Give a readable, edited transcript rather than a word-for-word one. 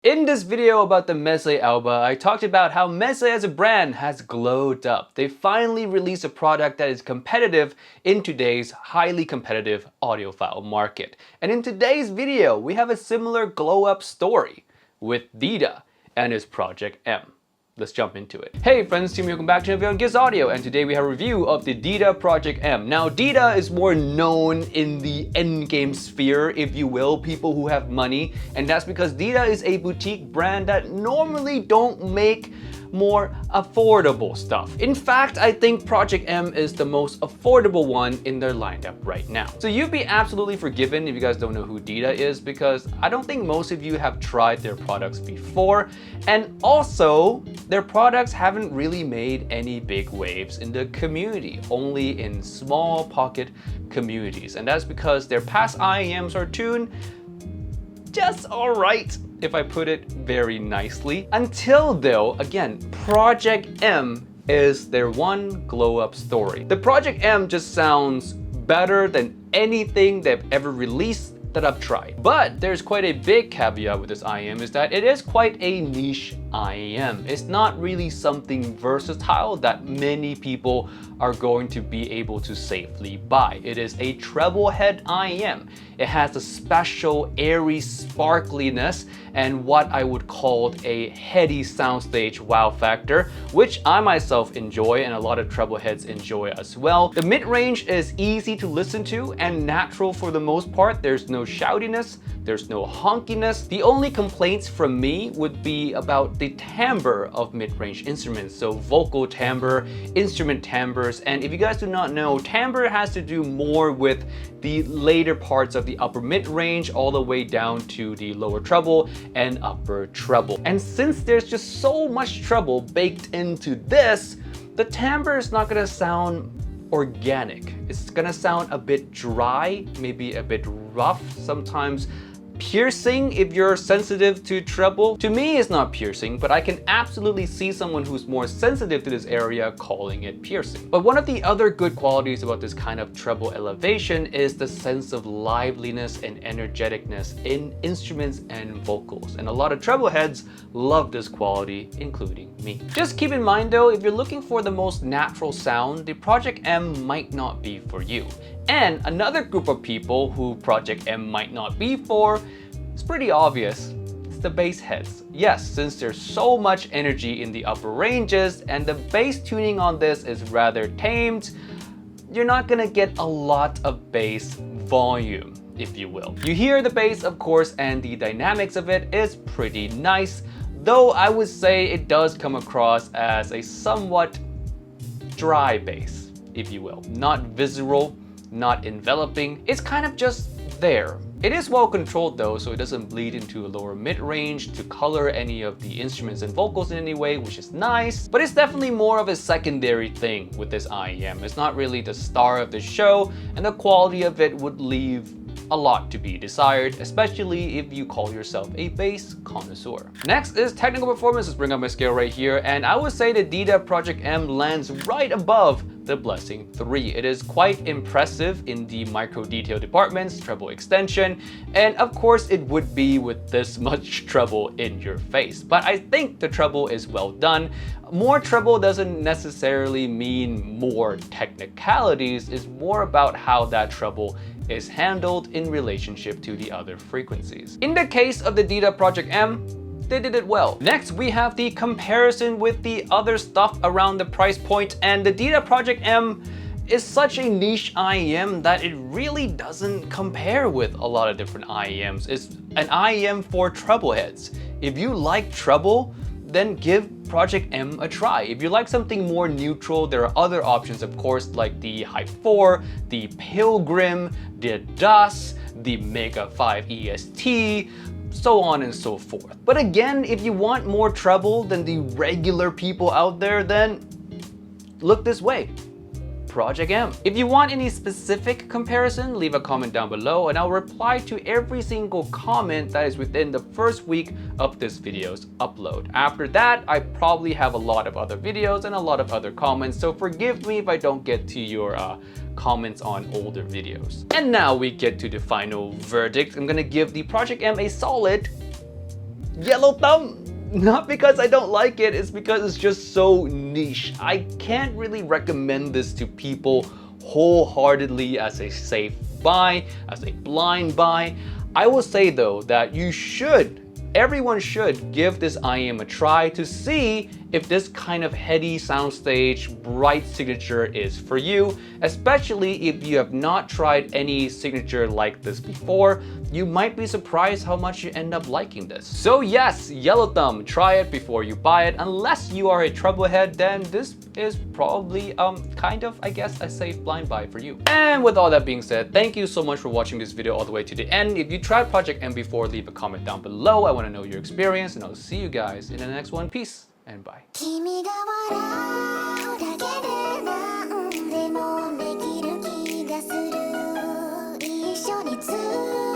In this video about the Mesle Alba, I talked about how Mesle as a brand has glowed up. They finally released a product that is competitive in today's highly competitive audiophile market. And in today's video, we have a similar glow up story with Dita and his Project M. Let's jump into it. Hey friends, Tim, welcome back to another video on Giz Audio, and today we have a review of the Dita Project M. Now, Dita is more known in the endgame sphere, if you will, people who have money, and that's because Dita is a boutique brand that normally don't make more affordable stuff. In fact, I think Project M is the most affordable one in their lineup right now. So you'd be absolutely forgiven if you guys don't know who Dita is, because I don't think most of you have tried their products before, and also their products haven't really made any big waves in the community, only in small pocket communities, and that's because their past IEMs are tuned just alright, if I put it very nicely. Until though, again, Project M is their one glow up story. The Project M just sounds better than anything they've ever released that I've tried. But there's quite a big caveat with this IEM, is that it is quite a niche IEM. It's not really something versatile that many people are going to be able to safely buy. It is a treble head IEM. It has a special airy sparkliness and what I would call a heady soundstage wow factor, which I myself enjoy and a lot of treble heads enjoy as well. The mid-range is easy to listen to and natural for the most part. There's no shoutiness, there's no honkiness. The only complaints from me would be about the timbre of mid-range instruments, so vocal timbre, instrument timbres, and if you guys do not know, timbre has to do more with the later parts of the upper mid-range all the way down to the lower treble and upper treble. And since there's just so much treble baked into this, the timbre is not gonna sound organic. It's gonna sound a bit dry, maybe a bit rough, sometimes piercing if you're sensitive to treble. To me, it's not piercing, but I can absolutely see someone who's more sensitive to this area calling it piercing. But one of the other good qualities about this kind of treble elevation is the sense of liveliness and energeticness in instruments and vocals. And a lot of treble heads love this quality, including me. Just keep in mind though, if you're looking for the most natural sound, the Project M might not be for you. And another group of people who Project M might not be for, it's pretty obvious. It's the bass heads. Yes, since there's so much energy in the upper ranges and the bass tuning on this is rather tamed, you're not gonna get a lot of bass volume, if you will. You hear the bass, of course, and the dynamics of it is pretty nice, though I would say it does come across as a somewhat dry bass, if you will. Not visceral, not enveloping, it's kind of just there. It is well controlled though, so it doesn't bleed into a lower mid-range to color any of the instruments and vocals in any way, which is nice, but it's definitely more of a secondary thing with this IEM. It's not really the star of the show, and the quality of it would leave a lot to be desired, especially if you call yourself a bass connoisseur. Next is technical performance. Let's bring up my scale right here, and I would say the Dita Project M lands right above the Blessing 3. It is quite impressive in the micro detail departments, treble extension, and of course it would be with this much treble in your face. But I think the treble is well done. More treble doesn't necessarily mean more technicalities, it's more about how that treble is handled in relationship to the other frequencies. In the case of the Dita Project M, they did it well. Next, we have the comparison with the other stuff around the price point, and the Dita Project M is such a niche IEM that it really doesn't compare with a lot of different IEMs. It's an IEM for treble heads. If you like treble, then give Project M a try. If you like something more neutral, there are other options, of course, like the Hype 4, the Pilgrim, the DUS, the Mega 5 EST, so on and so forth. But again, if you want more treble than the regular people out there, then look this way. Project M. If you want any specific comparison, leave a comment down below and I'll reply to every single comment that is within the first week of this video's upload. After that, I probably have a lot of other videos and a lot of other comments, so forgive me if I don't get to your comments on older videos. And now we get to the final verdict. I'm gonna give the Project M a solid Yellow thumb! Not because I don't like it, it's because it's just so niche. I can't really recommend this to people wholeheartedly as a safe buy, as a blind buy. I will say though that everyone should give this IEM a try to see if this kind of heady soundstage, bright signature is for you, especially if you have not tried any signature like this before. You might be surprised how much you end up liking this. So yes, yellow thumb, try it before you buy it. Unless you are a troublehead, then this is probably kind of, I guess, a safe blind buy for you. And with all that being said, thank you so much for watching this video all the way to the end. If you tried Project M before, leave a comment down below. I want to know your experience, and I'll see you guys in the next one. Peace and bye. 君が笑うだけで何でもできる気がする一緒にずっと